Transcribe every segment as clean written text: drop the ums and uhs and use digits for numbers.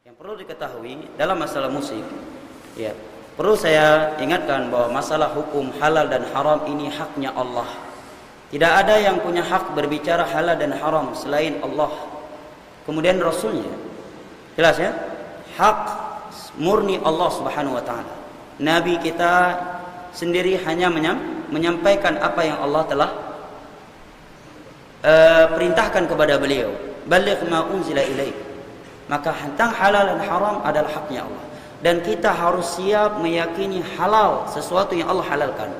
Yang perlu diketahui dalam masalah musik, ya, perlu saya ingatkan bahwa masalah hukum halal dan haram ini haknya Allah. Tidak ada yang punya hak berbicara halal dan haram selain Allah, kemudian Rasulnya. Jelas ya? Hak murni Allah Subhanahu wa taala. Nabi kita sendiri hanya menyampaikan apa yang Allah telah perintahkan kepada beliau. Baligh ma unzila ilaik. Maka tentang halal dan haram adalah haknya Allah. Dan kita harus siap meyakini halal sesuatu yang Allah halalkan.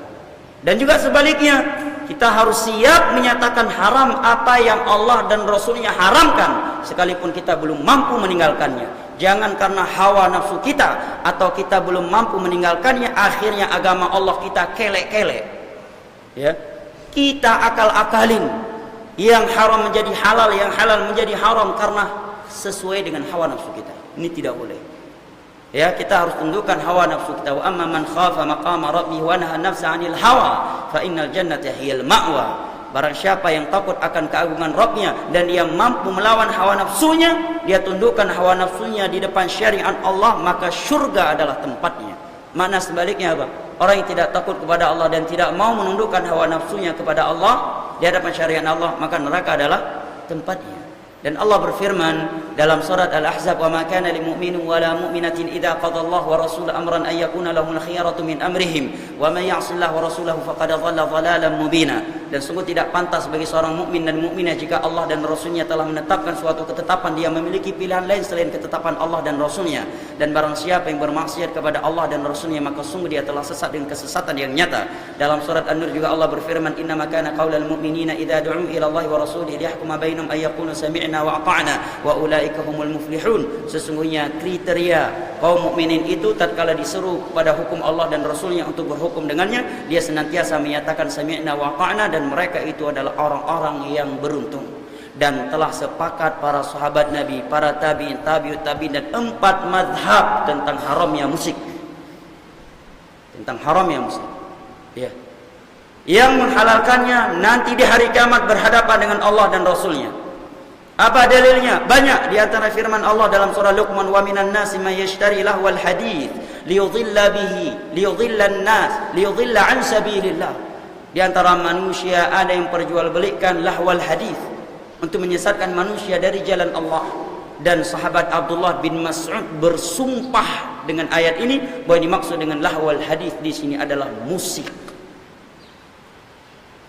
Dan juga sebaliknya, kita harus siap menyatakan haram apa yang Allah dan Rasulnya haramkan, sekalipun kita belum mampu meninggalkannya. Jangan karena hawa nafsu kita atau kita belum mampu meninggalkannya, akhirnya agama Allah kita kelek-kelek. Ya, kita akal-akalin yang haram menjadi halal, yang halal menjadi haram karena sesuai dengan hawa nafsu kita. Ini tidak boleh. Ya, kita harus tundukkan hawa nafsu kita. Wa amma man khafa maqama rabbih wa nahaa nafsa 'anil hawa fa innal jannata hiyal ma'wa. Barang siapa yang takut akan keagungan Rabbnya dan dia mampu melawan hawa nafsunya, dia tundukkan hawa nafsunya di depan syariat Allah, maka syurga adalah tempatnya. Makna sebaliknya apa? Orang yang tidak takut kepada Allah dan tidak mau menundukkan hawa nafsunya kepada Allah di hadapan syariat Allah, maka neraka adalah tempatnya. Dan Allah berfirman dalam surat Al-Ahzab, "Wa ma kana lil mu'minin wa la mu'minatin idza qada Allah wa rasuluhu amran ay yakuna lahumul khiyaratu min amrihim wa may ya'sillaha wa rasulahu faqad dhalla dhalalan mubina." Dan sungguh tidak pantas bagi seorang mukmin dan mukminah jika Allah dan Rasulnya telah menetapkan suatu ketetapan, dia memiliki pilihan lain selain ketetapan Allah dan Rasulnya. Dan barang siapa yang bermaksiat kepada Allah dan Rasulnya, maka sungguh dia telah sesat dengan kesesatan yang nyata. Dalam surat An-Nur juga Allah berfirman, "Innama kana qaulal mu'minina idza du'u ila Allah wa rasulihi liyahkuma bainahum ay yaqulu sami'na wa ata'na wa ulaika humul muflihun." Sesungguhnya kriteria kaum mukminin itu tatkala diseru pada hukum Allah dan Rasulnya untuk berhukum dengannya, dia senantiasa menyatakan sami'na wa ata'na, dan mereka itu adalah orang-orang yang beruntung. Dan telah sepakat para sahabat Nabi, para tabi'in, tabi'ut tabi'in, dan 4 mazhab tentang haramnya musik. Tentang haramnya musik. Ya. Yang menghalalkannya nanti di hari kiamat berhadapan dengan Allah dan Rasulnya. Apa dalilnya? Banyak. Di antara firman Allah dalam surah Luqman, "Wa minan nasi may yashtari lahwal hadits liyudhilla bihi liyudhillan nas liyudhilla an sabilillah." Di antara manusia ada yang perjualbelikan lahwal hadis untuk menyesatkan manusia dari jalan Allah. Dan sahabat Abdullah bin Mas'ud bersumpah dengan ayat ini bahwa dimaksud dengan lahwal hadis di sini adalah musik.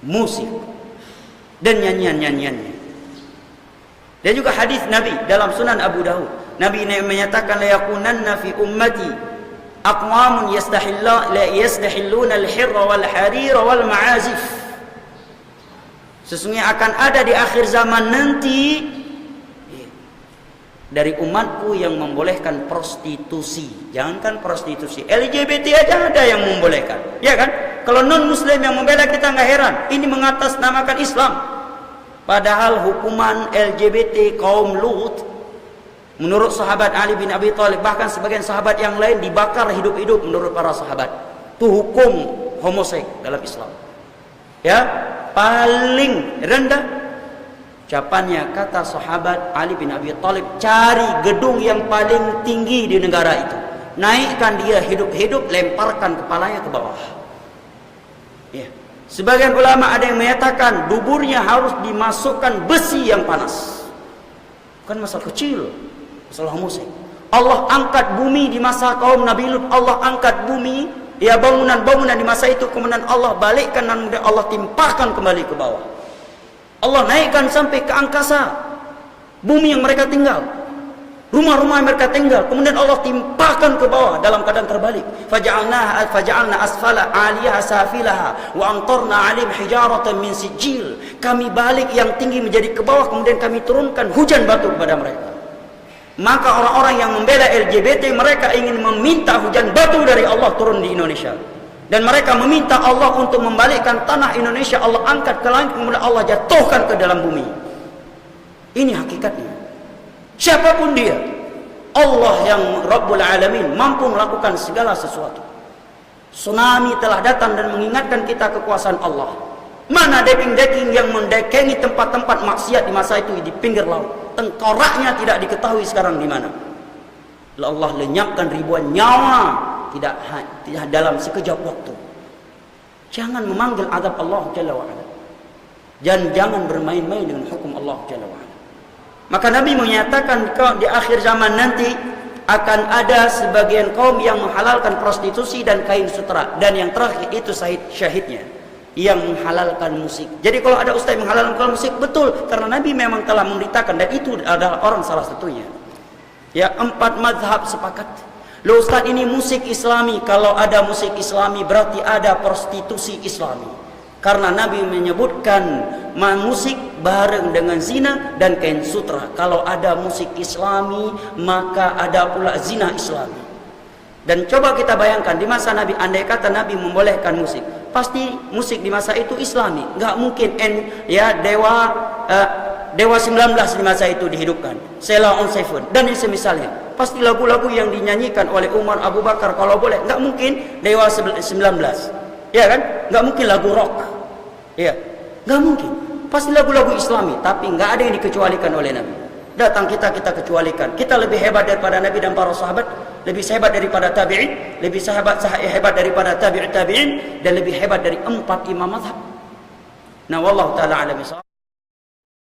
Musik dan nyanyian-nyanyiannya. Dan juga hadis Nabi dalam Sunan Abu Dawud. Nabi menyatakan, "La yakunanna fi ummati aqwamun yastahilluna al-hirra wal harira wal ma'azif." Sesungguhnya akan ada di akhir zaman nanti dari umatku yang membolehkan prostitusi. Jangankan prostitusi, LGBT aja ada yang membolehkan, ya kan? Kalau non muslim yang membela kita nggak heran. Ini mengatasnamakan Islam. Padahal hukuman LGBT kaum Lut menurut sahabat Ali bin Abi Thalib, bahkan sebagian sahabat yang lain dibakar hidup-hidup menurut para sahabat. Itu hukum homoseks dalam Islam. Ya, paling rendah ucapannya kata sahabat Ali bin Abi Thalib, cari gedung yang paling tinggi di negara itu, naikkan dia hidup-hidup, lemparkan kepalanya ke bawah. Ya. Sebagian ulama ada yang menyatakan duburnya harus dimasukkan besi yang panas. Bukan masalah kecil, masalah homoseks. Allah angkat bumi di masa kaum Nabi Lut. Allah angkat bumi, ya, bangunan-bangunan di masa itu, kemudian Allah balikkan dan kemudian Allah timpahkan kembali ke bawah. Allah naikkan sampai ke angkasa bumi yang mereka tinggal, rumah-rumah yang mereka tinggal, kemudian Allah timpahkan ke bawah dalam keadaan terbalik. Faja'alna asfala 'aliyaha safilaha wa amtarna 'alaihim hijaratan min sijil. Kami balik yang tinggi menjadi ke bawah, kemudian kami turunkan hujan batu kepada mereka. Maka orang-orang yang membela LGBT, mereka ingin meminta hujan batu dari Allah turun di Indonesia. Dan mereka meminta Allah untuk membalikkan tanah Indonesia, Allah angkat ke langit, kemudian Allah jatuhkan ke dalam bumi. Ini hakikatnya. Siapapun dia, Allah yang Rabbul Alamin mampu melakukan segala sesuatu. Tsunami telah datang dan mengingatkan kita kekuasaan Allah. Mana decking-decking yang mendekengi tempat-tempat maksiat di masa itu di pinggir laut. Tengkoraknya tidak diketahui sekarang di mana. Allah lenyapkan ribuan nyawa tidak dalam sekejap waktu. Jangan memanggil azab Allah Jalla wa'ala. Dan jangan bermain-main dengan hukum Allah Jalla wa'ala. Maka Nabi menyatakan di akhir zaman nanti akan ada sebagian kaum yang menghalalkan prostitusi dan kain sutera. Dan yang terakhir itu syahidnya yang menghalalkan musik. Jadi kalau ada ustaz yang menghalalkan musik, betul, karena Nabi memang telah memberitakan, dan itu adalah orang salah satunya. Ya, 4 mazhab sepakat. Loh ustaz, ini musik islami. Kalau ada musik islami berarti ada prostitusi islami. Karena Nabi menyebutkan musik bareng dengan zina dan kain sutra. Kalau ada musik islami, maka ada pula zina islami. Dan coba kita bayangkan, di masa Nabi, andai kata Nabi membolehkan musik, pasti musik di masa itu islami. Enggak mungkin Dewa 19 di masa itu dihidupkan, Sheila on Seven dan yang semisalnya. Pasti lagu-lagu yang dinyanyikan oleh Umar, Abu Bakar kalau boleh. Enggak mungkin Dewa 19, ya kan? Enggak mungkin lagu rock, ya, enggak mungkin. Pasti lagu-lagu islami, tapi enggak ada yang dikecualikan oleh Nabi. Datang kita kecualikan. Kita lebih hebat daripada Nabi dan para sahabat, lebih hebat daripada tabi'in, lebih hebat daripada tabi'in, dan lebih hebat dari 4 imam mazhab. Nah, wallahu taala alam.